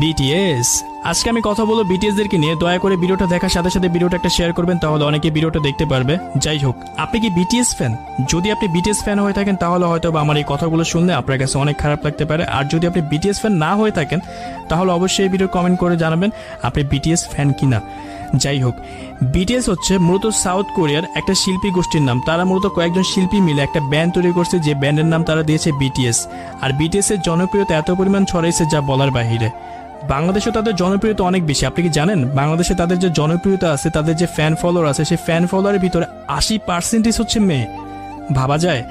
BTS. আজকে আমি কথা বলবো বিটিএসদেরকে নিয়ে। দয়া করে ভিডিওটা দেখার সাথে সাথে ভিডিওটা একটা শেয়ার করবেন, তাহলে অনেকে ভিডিওটা দেখতে পারবে। যাই হোক, আপনি কি বিটিএস ফ্যান? যদি আপনি বিটিএস ফ্যান হয়ে থাকেন তাহলে হয়তো বা আমার এই কথাগুলো শুনলে আপনার কাছে অনেক খারাপ লাগতে পারে। আর যদি আপনি বিটিএস ফ্যান না হয়ে থাকেন তাহলে অবশ্যই এই ভিডিও কমেন্ট করে জানাবেন আপনি বিটিএস ফ্যান কিনা। যাই হোক, বিটিএস হচ্ছে মূলত সাউথ কোরিয়ার একটা শিল্পী গোষ্ঠীর নাম। তারা মূলত কয়েকজন শিল্পী মিলে একটা ব্যান্ড তৈরি করছে, যে ব্যান্ডের নাম তারা দিয়েছে বিটিএস। আর বিটিএস এর জনপ্রিয়তা এত পরিমাণ ছড়াইছে যা বলার বাহিরে। বাংলাদেশেও তাদের জনপ্রিয়তা অনেক বেশি। আপনি কি জানেন বাংলাদেশে তাদের যে জনপ্রিয়তা আছে, তাদের যে ফ্যান ফলোয়ার আছে, সেই ফ্যান ফলোয়ারের ভিতরে 80% হচ্ছে মেয়ে। ভাবা যায়।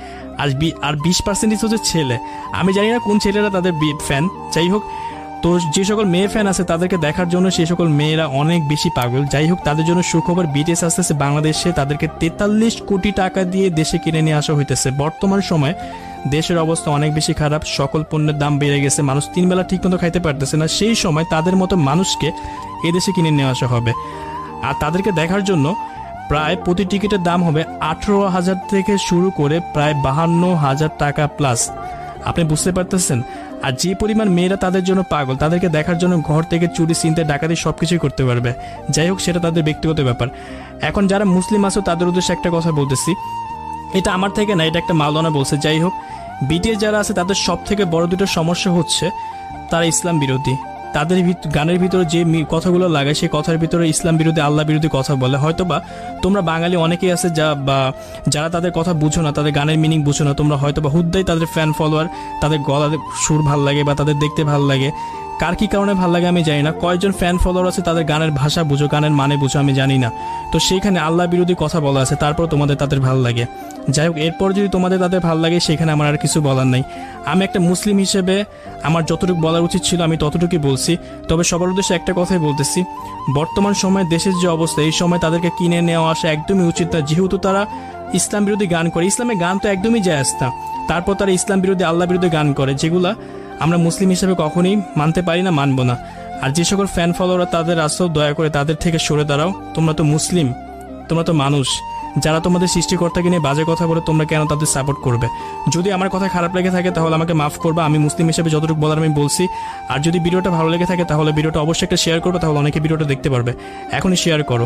আর 20% হচ্ছে ছেলে। আমি জানি না কোন ছেলেরা তাদের ফ্যান। যাই হোক, তো যে সকল মেয়ে ফ্যান আছে তাদেরকে দেখার জন্য সেই সকল মেয়েরা অনেক বেশি পাগল। যাই হোক, তাদের জন্য সুখবর, বিটিএস আসতেছে বাংলাদেশে। তাদেরকে 43 কোটি টাকা দিয়ে দেশে কিনে নিয়ে আসা হইতেছে। বর্তমান সময়ে দেশের অবস্থা অনেক বেশি খারাপ। সকল পণ্যের দাম বেড়ে গেছে, মানুষ 3 বেলা ঠিকমতো খাইতে পারতেছে না। সেই সময় তাদের মতো মানুষকে এদেশে কিনে নিয়ে আসা হবে। আর তাদেরকে দেখার জন্য প্রায় প্রতি টিকিটের দাম হবে 18,000 থেকে শুরু করে প্রায় 52,000 টাকা প্লাস। আপনি বুঝতে পারতেছেন? আর যে পরিমাণ মেয়েরা তাদের জন্য পাগল, তাদেরকে দেখার জন্য ঘর থেকে চুরি, চিন্তা, ডাকাতি সবকিছুই করতে পারবে। যাই হোক, সেটা তাদের ব্যক্তিগত ব্যাপার। এখন যারা মুসলিম আছে তাদের উদ্দেশ্যে একটা কথা বলতেছি, এটা আমার থেকে না, এটা একটা মাওলানা বলছে। যাই হোক, বিটিএস যারা আছে তাদের সব থেকে বড় দুটো সমস্যা হচ্ছে তারা ইসলাম বিরোধী। তাদের গানের ভিতরে যে কথাগুলো লাগায় সেই কথার ভিতরে ইসলাম বিরোধী, আল্লাহ বিরোধী কথা বলে। হয়তোবা তোমরা বাঙালি অনেকেই আছে যারা তাদের কথা বুঝো না, তাদের গানের মিনিং বুঝো না। তোমরা হয়তোবা হুদ্দাই তাদের ফ্যান ফলোয়ার, তাদের গলার সুর ভাল লাগে বা তাদের দেখতে ভাল লাগে। কার কি কারণে ভাল লাগে আমি জানি না। কয়েকজন ফ্যান ফলোয়ার আছে তাদের গানের ভাষা বুঝো, গানের মানে বুঝো, আমি জানি না। তো সেইখানে আল্লাহ বিরোধী কথা বলা আছে, তারপর তোমাদের তাদের ভাল লাগে। যাই হোক, এরপর যদি তোমাদের তাদের ভাল লাগে সেখানে আমার আর কিছু বলার নাই। আমি একটা মুসলিম হিসেবে আমার যতটুকু বলার উচিত ছিল আমি ততটুকুই বলছি। তবে সবার উদ্দেশ্যে একটা কথাই বলতেছি, বর্তমান সময়ে দেশের যে অবস্থা, এই সময় তাদেরকে কিনে নেওয়া আসা একদমই উচিত না। যেহেতু তারা ইসলাম বিরোধী গান করে, ইসলামের গান তো একদমই জায়েজ না, তারপর তারা ইসলাম বিরোধী, আল্লাহ বিরোধী গান করে, যেগুলা আমরা মুসলিম হিসেবে কখনোই মানতে পারি না, মানবো না। আর যে সকল ফ্যান ফলোয়াররা তাদের আসো, দয়া করে তাদের থেকে সরে দাঁড়াও। তোমরা তো মুসলিম, তোমরা তো মানুষ। যারা তোমাদের সৃষ্টিকর্তাকে নিয়ে বাজে কথা বলে তোমরা কেন তাদের সাপোর্ট করবে? যদি আমার কথা খারাপ লেগে থাকে তাহলে আমাকে মাফ করবা। আমি মুসলিম হিসেবে যতটুকু বলার আমি বলছি। আর যদি ভিডিওটা ভালো লেগে থাকে তাহলে ভিডিওটা অবশ্যই একটা শেয়ার করবে, তাহলে অনেকে ভিডিওটা দেখতে পারবে। এখনই শেয়ার করো।